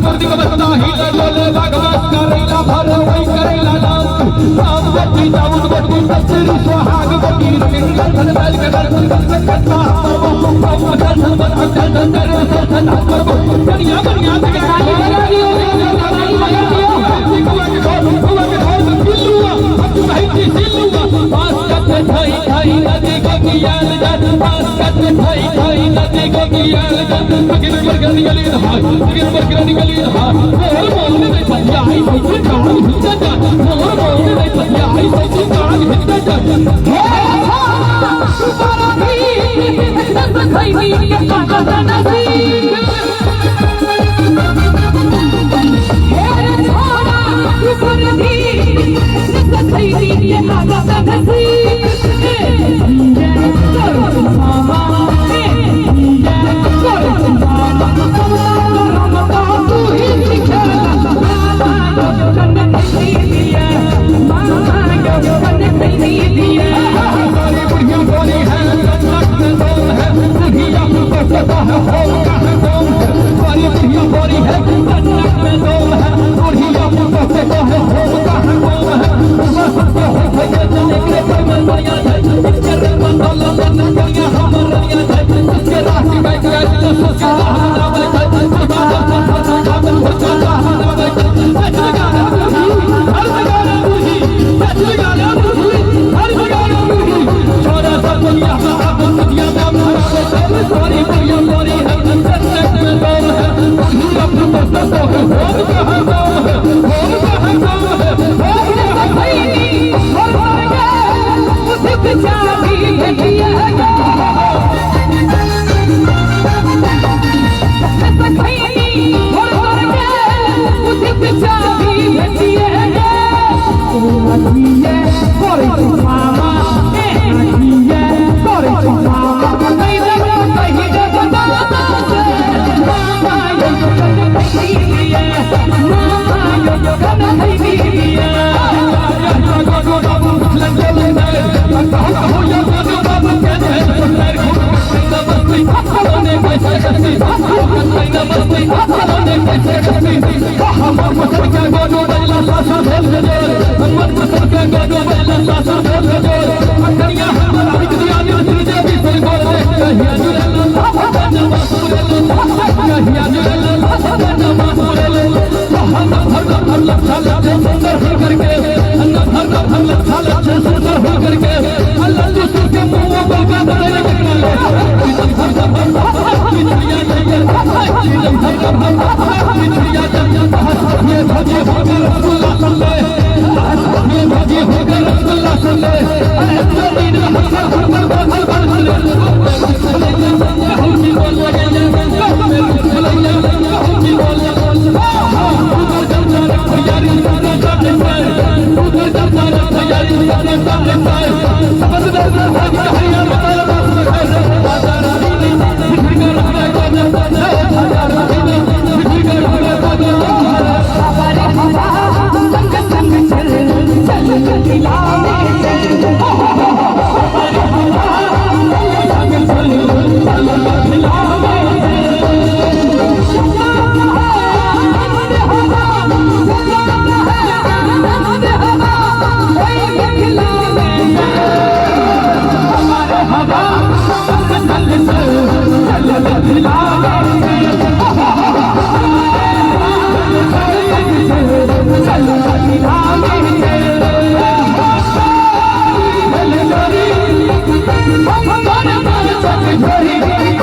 गुर्दी को बता ही बोले भगवान करेला भर वही करेला नाम राम गति दाऊद गति तस्री सुहाग गति रंगीला धन बैल के दर में खत्ता वो धन बन धन धन धन वो दुनिया दुनिया के थाई थाई नदी को कियाल जद पास कत थाई थाई नदी को कियाल जद बगिन पर गली गली हाय बगिन पर गली गली हाय मोर बोलने नहीं पतिया आई सच्ची कान हिस्सा जा मोर बोलने नहीं पतिया आई सच्ची कान हिस्सा जा सुपारा भी दस थाई नी के काका नसी हे छोरा सुपारा भी दस थाई नी के काका नसी Hey!